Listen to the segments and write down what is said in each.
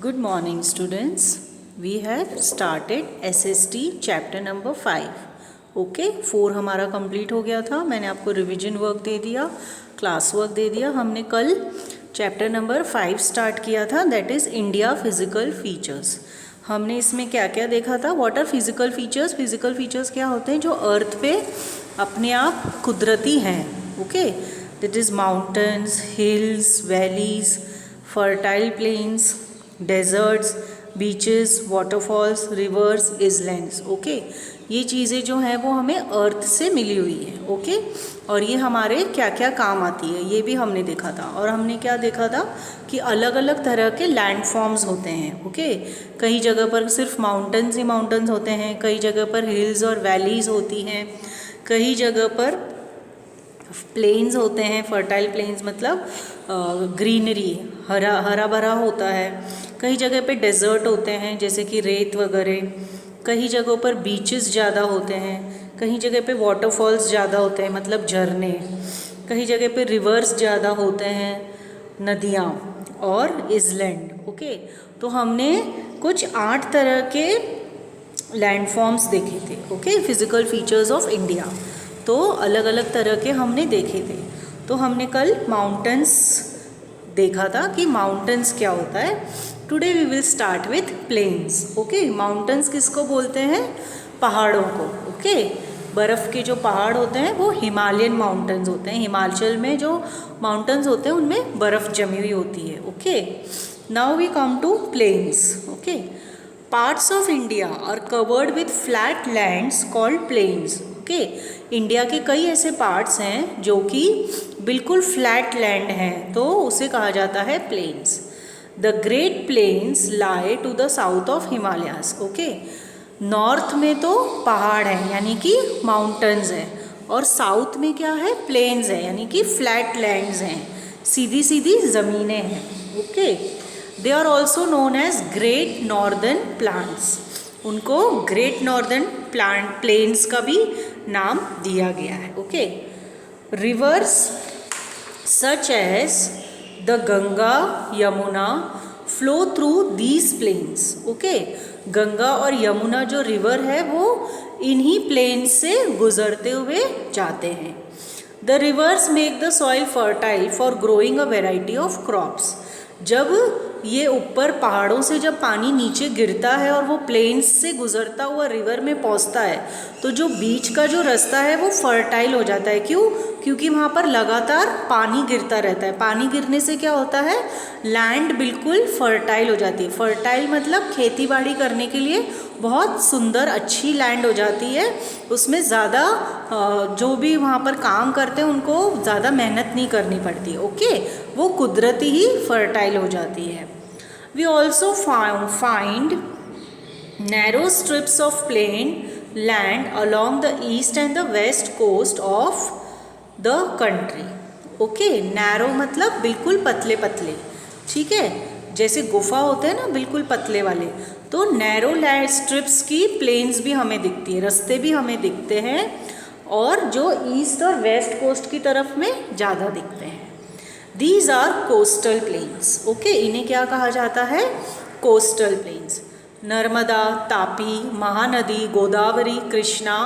Good morning students. We have started SST chapter number 5. Okay 4 हमारा complete हो गया था. मैंने आपको रिवीजन वर्क दे दिया, क्लास वर्क दे दिया. हमने कल चैप्टर नंबर 5 स्टार्ट किया था, that is India physical features. हमने इसमें क्या क्या देखा था. What are physical features. Physical features क्या होते हैं जो अर्थ पे अपने आप कुदरती हैं. Okay that is mountains, hills, valleys, fertile plains, deserts, beaches, waterfalls, rivers, islands. Okay ये चीज़ें जो हैं वो हमें अर्थ से मिली हुई है. ओके और ये हमारे क्या क्या काम आती है ये भी हमने देखा था. और हमने क्या देखा था कि अलग अलग तरह के लैंड फॉर्म्स होते हैं. ओके कई जगह पर सिर्फ माउंटेन्स ही माउंटेन्स होते हैं, कई जगह पर हिल्स और वैलीज होती हैं, कई जगह पर प्लेन्स होते हैं. फर्टाइल प्लेन्स मतलब ग्रीनरी, हरा हरा भरा होता है. कई जगह पे डेजर्ट होते हैं जैसे कि रेत वगैरह. कई जगहों पर बीचेस ज़्यादा होते हैं, कहीं जगह पे वाटरफॉल्स ज़्यादा होते हैं मतलब झरने. कहीं जगह पे रिवर्स ज़्यादा होते हैं, नदियाँ, और इजलैंड. ओके तो हमने कुछ 8 तरह के लैंडफॉर्म्स देखे थे. Okay physical features of India. तो अलग अलग तरह के हमने देखे थे. तो हमने कल माउंटेन्स देखा था कि माउंटेन्स क्या होता है. Today we will start with plains. Okay mountains किसको बोलते हैं? पहाड़ों को. ओके बर्फ़ के जो पहाड़ होते हैं वो हिमालयन माउंटेन्स होते हैं. हिमाचल में जो माउंटेन्स होते हैं उनमें बर्फ़ जमी हुई होती है. Okay now we come to plains. Okay parts of India are covered with flat lands called plains. Okay India के कई ऐसे पार्ट्स हैं जो कि बिल्कुल फ्लैट लैंड हैं, तो उसे कहा जाता है plains. The great plains lie to the south of Himalayas. Okay north में तो पहाड़ हैं यानी कि माउंटेन्स हैं, और साउथ में क्या है? प्लेन्स है यानी कि फ्लैट लैंड्स हैं, सीधी सीधी ज़मीनें हैं. Okay they are also known as great northern plants. उनको ग्रेट नॉर्दर्न प्लेन्स का भी नाम दिया गया है. Okay rivers such as the Ganga, Yamuna flow through these plains. Okay Ganga और यमुना जो रिवर है वो इन्हीं प्लेन्स से गुजरते हुए जाते हैं. The reverse make the soil fertile for growing a variety of crops. जब ये ऊपर पहाड़ों से जब पानी नीचे गिरता है और वो प्लेन्स से गुजरता हुआ रिवर में पहुंचता है तो जो बीच का जो रास्ता है वो फर्टाइल हो जाता है. क्यों? क्योंकि वहाँ पर लगातार पानी गिरता रहता है. पानी गिरने से क्या होता है? लैंड बिल्कुल फर्टाइल हो जाती है. फर्टाइल मतलब खेती बाड़ी करने के लिए बहुत सुंदर अच्छी लैंड हो जाती है. उसमें ज़्यादा जो भी वहाँ पर काम करते हैं उनको ज़्यादा मेहनत नहीं करनी पड़ती. ओके वो कुदरती ही फर्टाइल हो जाती है. We also find narrow strips of plain land along the east and the west coast of the country. Okay narrow मतलब बिल्कुल पतले पतले. ठीक है जैसे गुफा होते हैं ना बिल्कुल पतले वाले, तो नैरो लैंड स्ट्रिप्स की प्लेन्स भी हमें दिखती है, रास्ते भी हमें दिखते हैं, और जो ईस्ट और वेस्ट कोस्ट की तरफ में ज़्यादा दिखते हैं. These are coastal plains. Okay इन्हें क्या कहा जाता है? Coastal plains. Narmada, Tapi, Mahanadi, Godavari, Krishna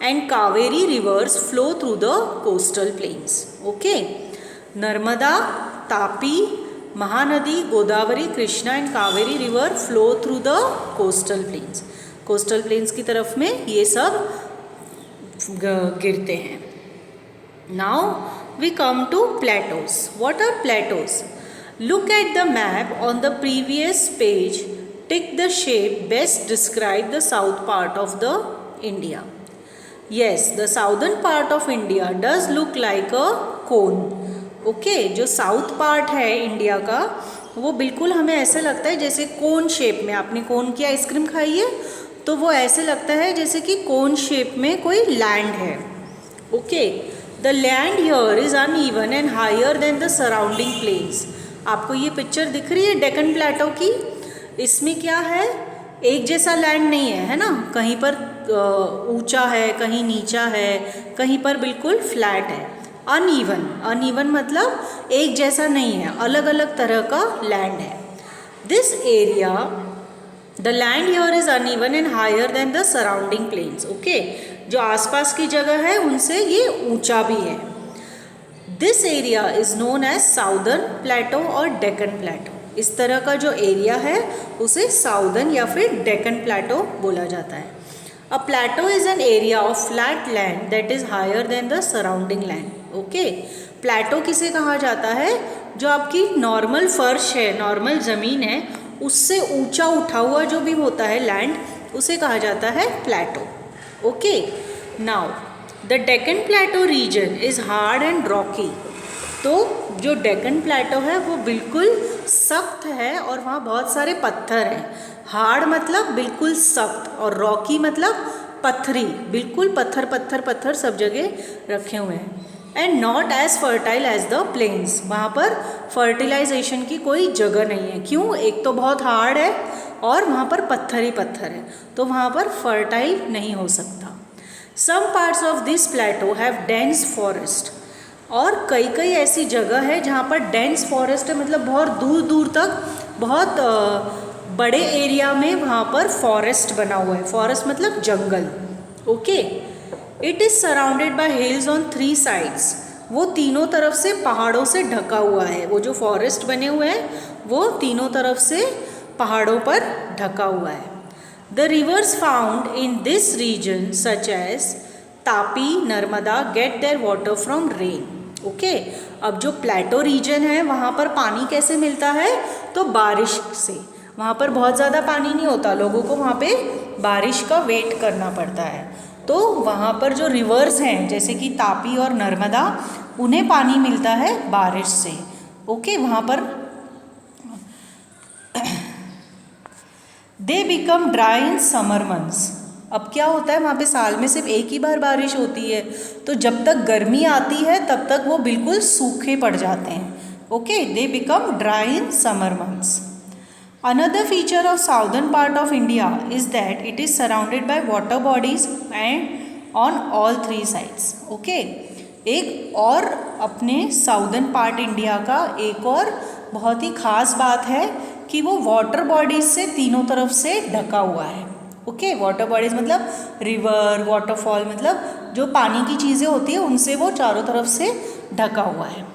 and Kaveri rivers flow through the coastal plains. Okay Narmada, Tapi, Mahanadi, Godavari, Krishna and Kaveri river flow through the coastal plains. Coastal plains की तरफ में ये सब गिरते हैं. Now we come to plateaus. What are plateaus? Look at the map on the previous page. Tick the shape best describe the south part of the India. Yes, the southern part of India does look like a cone. Okay, जो south part है India का वो बिल्कुल हमें ऐसे लगता है जैसे कोन शेप में. आपने कोन की आइसक्रीम खाई है तो वो ऐसे लगता है जैसे कि कोन शेप में कोई लैंड है. Okay the land here is uneven and higher than the surrounding plains. आपको ये पिक्चर दिख रही है डेक्कन प्लेटो की. इसमें क्या है? एक जैसा लैंड नहीं है, है ना. कहीं पर ऊंचा है, कहीं नीचा है, कहीं पर बिल्कुल फ्लैट है. अनइवन, अनइवन मतलब एक जैसा नहीं है, अलग अलग तरह का लैंड है. This area the land here is uneven and higher than the surrounding plains. Okay, जो आसपास की जगह है उनसे ये ऊंचा भी है. This area is known as southern plateau और डेक्कन प्लेटो. इस तरह का जो एरिया है उसे साउदर्न या फिर डेक्कन प्लेटो बोला जाता है. A plateau is an area of flat land that is higher than the surrounding land. Okay, plateau किसे कहा जाता है? जो आपकी नॉर्मल फर्श है, नॉर्मल ज़मीन है, उससे ऊंचा उठा हुआ जो भी होता है लैंड, उसे कहा जाता है plateau. Okay, now the Deccan plateau region is hard and rocky. तो जो डेक्कन प्लेटो है वो बिल्कुल सख्त है और वहाँ बहुत सारे पत्थर हैं. हार्ड मतलब बिल्कुल सख्त और रॉकी मतलब पत्थरी, बिल्कुल पत्थर पत्थर पत्थर सब जगह रखे हुए हैं. And not as fertile as the plains. वहाँ पर फर्टिलाइजेशन की कोई जगह नहीं है. क्यों? एक तो बहुत हार्ड है और वहाँ पर पत्थर ही पत्थर है, तो वहाँ पर फर्टाइल नहीं हो सकता. Some parts of this plateau have dense forest. और कई कई ऐसी जगह है जहाँ पर डेंस फॉरेस्ट है, मतलब बहुत दूर दूर तक बहुत बड़े एरिया में वहाँ पर फॉरेस्ट बना हुआ है. फॉरेस्ट मतलब जंगल. Okay, it is surrounded by hills on 3 sides. वो तीनों तरफ से पहाड़ों से ढका हुआ है. वो जो फॉरेस्ट बने हुए हैं वो तीनों तरफ से पहाड़ों पर ढका हुआ है. The rivers found in this region such as Tapi, Narmada get their water from rain. Okay, अब जो प्लेटो रीजन है वहाँ पर पानी कैसे मिलता है? तो बारिश से. वहाँ पर बहुत ज़्यादा पानी नहीं होता, लोगों को वहाँ पे बारिश का वेट करना पड़ता है. तो वहाँ पर जो रिवर्स हैं जैसे कि तापी और नर्मदा, उन्हें पानी मिलता है बारिश से. ओके, वहाँ पर they become dry in summer months. अब क्या होता है, वहाँ पे साल में सिर्फ एक ही बार बारिश होती है, तो जब तक गर्मी आती है तब तक वो बिल्कुल सूखे पड़ जाते हैं. Okay, they become dry in summer months. Another feature of southern part of India is that it is surrounded by water bodies and on all 3 sides. Okay, एक और अपने साउदर्न पार्ट इंडिया का एक और बहुत ही ख़ास बात है कि वो वाटर बॉडीज से तीनों तरफ से ढका हुआ है. ओके, वाटर बॉडीज मतलब रिवर, वाटरफॉल, मतलब जो पानी की चीज़ें होती है उनसे वो चारों तरफ से ढका हुआ है.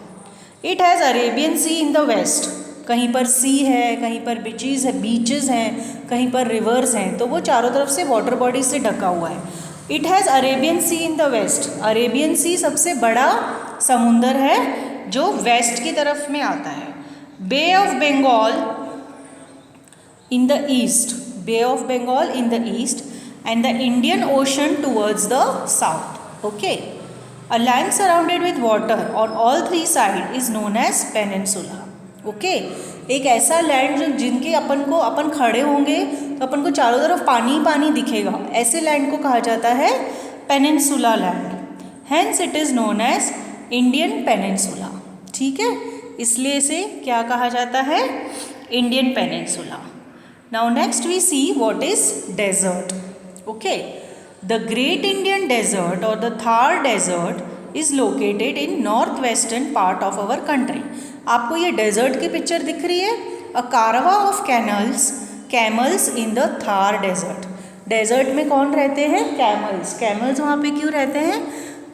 It has Arabian C in the west. कहीं पर सी है, कहीं पर बीचेस हैं, कहीं पर रिवर्स हैं, तो वो चारों तरफ से वाटर बॉडीज से ढका हुआ है. It has Arabian C in the west. Arabian Sea सबसे बड़ा समुंदर है जो वेस्ट की तरफ में आता है. Bay of Bengal in the east, Bay of Bengal in the east and the Indian Ocean towards the south. Okay, a land surrounded with water on all 3 sides is known as peninsula. Okay, एक ऐसा land जो जिनके अपन खड़े होंगे तो अपन को चारों तरफ पानी ही पानी दिखेगा, ऐसे लैंड को कहा जाता है peninsula land. Hence it is known as Indian Peninsula. ठीक है, इसलिए इसे क्या कहा जाता है? Indian peninsula. Now next we see what is desert. Okay, the Great Indian Desert or the Thar Desert is located in northwestern part of our country. आपको ये डेजर्ट की पिक्चर दिख रही है? A caravan of camels in the Thar Desert. Desert में कौन रहते हैं? कैमल्स. कैमल्स वहाँ पे क्यों रहते हैं?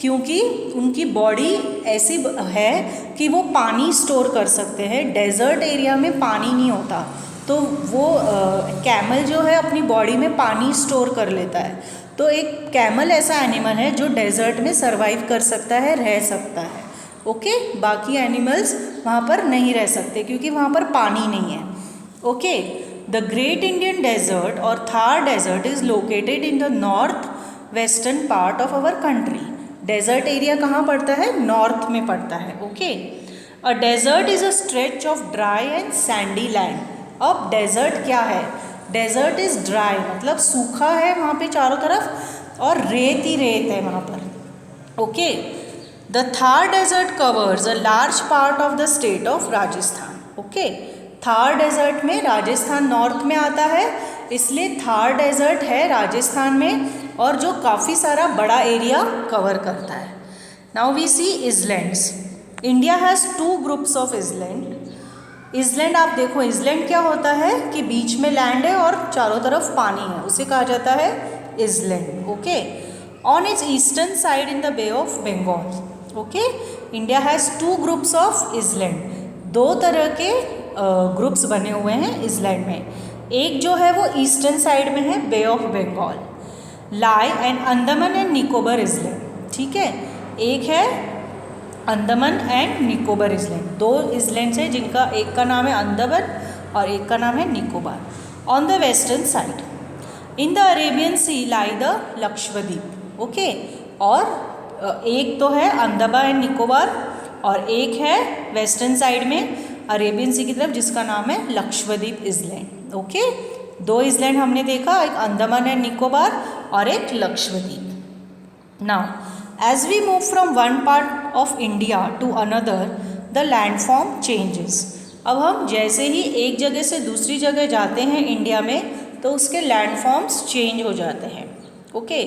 क्योंकि उनकी बॉडी ऐसी है कि वो पानी स्टोर कर सकते हैं. डेजर्ट एरिया में पानी नहीं होता, तो वो कैमल जो है अपनी बॉडी में पानी स्टोर कर लेता है. तो एक कैमल ऐसा एनिमल है जो डेजर्ट में सरवाइव कर सकता है, रह सकता है. ओके, बाकी एनिमल्स वहाँ पर नहीं रह सकते क्योंकि वहाँ पर पानी नहीं है. Okay, the Great Indian Desert और Thar Desert is located in the north western part of our country. Desert area कहाँ पड़ता है? नॉर्थ में पड़ता है. Okay, a desert is a stretch of dry and sandy land. अब डेजर्ट क्या है? डेजर्ट इज़ ड्राई मतलब सूखा है वहाँ पे चारों तरफ और रेत ही रेत है वहाँ पर. Okay, the Thar desert covers a large part of the state of Rajasthan. Okay, Thar desert में राजस्थान नॉर्थ में आता है, इसलिए थार डेजर्ट है राजस्थान में और जो काफ़ी सारा बड़ा एरिया कवर करता है. Now we see islands. India has 2 groups of island. Island आप देखो, इजलैंड क्या होता है कि बीच में लैंड है और चारों तरफ पानी है, उसे कहा जाता है island. Okay, on its eastern side in the Bay of Bengal. Okay, India has 2 groups of island, 2 तरह के ग्रुप्स बने हुए हैं इजलैंड में। एक जो है वो ईस्टर्न साइड में है, Bay of Bengal, lie and Andaman and Nicobar island. ठीक है, एक है Andaman and Nicobar island, 2 islands हैं जिनका एक का नाम है अंडमान और एक का नाम है Nicobar. On the western side in the Arabian sea lie the Lakshadweep. Okay, और एक तो है अंडमान एंड निकोबार और एक है वेस्टर्न साइड में अरेबियन सी की तरफ जिसका नाम है लक्षद्वीप इजलैंड। ओके, 2 इजलैंड हमने देखा, एक अंडमान एंड निकोबार और एक Lakshadweep. Now as we move from one part of India to another, the landform changes. अब हम जैसे ही एक जगह से दूसरी जगह जाते हैं इंडिया में तो उसके लैंडफॉर्म्स चेंज हो जाते हैं। Okay,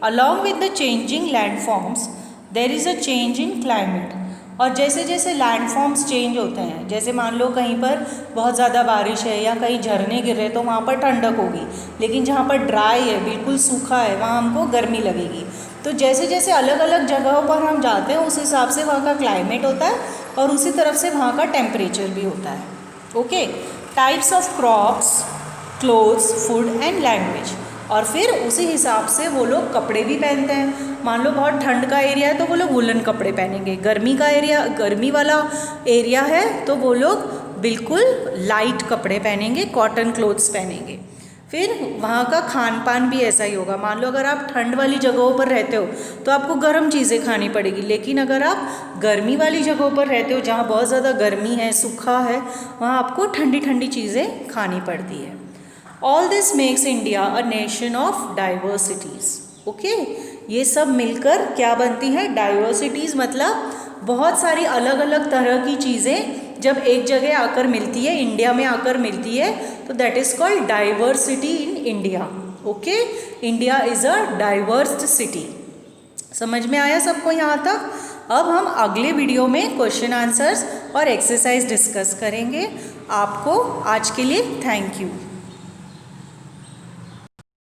along with the changing landforms there is a change in climate. और जैसे जैसे लैंडफॉर्म्स चेंज होते हैं, जैसे मान लो कहीं पर बहुत ज़्यादा बारिश है या कहीं झरने गिर रहे तो वहाँ पर ठंडक होगी, लेकिन जहाँ पर ड्राई है, बिल्कुल सूखा है, वहाँ हमको गर्मी लगेगी। तो जैसे जैसे अलग अलग जगहों पर हम जाते हैं उस हिसाब से वहाँ का क्लाइमेट होता है और उसी तरफ से वहाँ का टेम्परेचर भी होता है। Okay, types of crops, clothes, food and language, और फिर उसी हिसाब से वो लोग कपड़े भी पहनते हैं। मान लो बहुत ठंड का एरिया है तो वो लोग वुलन कपड़े पहनेंगे, गर्मी का एरिया, गर्मी वाला एरिया है तो वो लोग बिल्कुल लाइट कपड़े पहनेंगे, कॉटन क्लोथ्स पहनेंगे। फिर वहाँ का खान पान भी ऐसा ही होगा। मान लो अगर आप ठंड वाली जगहों पर रहते हो तो आपको गर्म चीज़ें खानी पड़ेगी, लेकिन अगर आप गर्मी वाली जगहों पर रहते हो जहाँ बहुत ज़्यादा गर्मी है, सूखा है, वहाँ आपको ठंडी ठंडी चीज़ें खानी पड़ती है। All this makes India a nation of diversities. Okay, ये सब मिलकर क्या बनती है? डाइवर्सिटीज़, मतलब बहुत सारी अलग अलग तरह की चीज़ें जब एक जगह आकर मिलती है, इंडिया में आकर मिलती है, तो that is called diversity in India. Okay, India is a diverse city. समझ में आया सबको यहाँ तक? अब हम अगले वीडियो में क्वेश्चन आंसर्स और एक्सरसाइज डिस्कस करेंगे। आपको आज के लिए थैंक यू।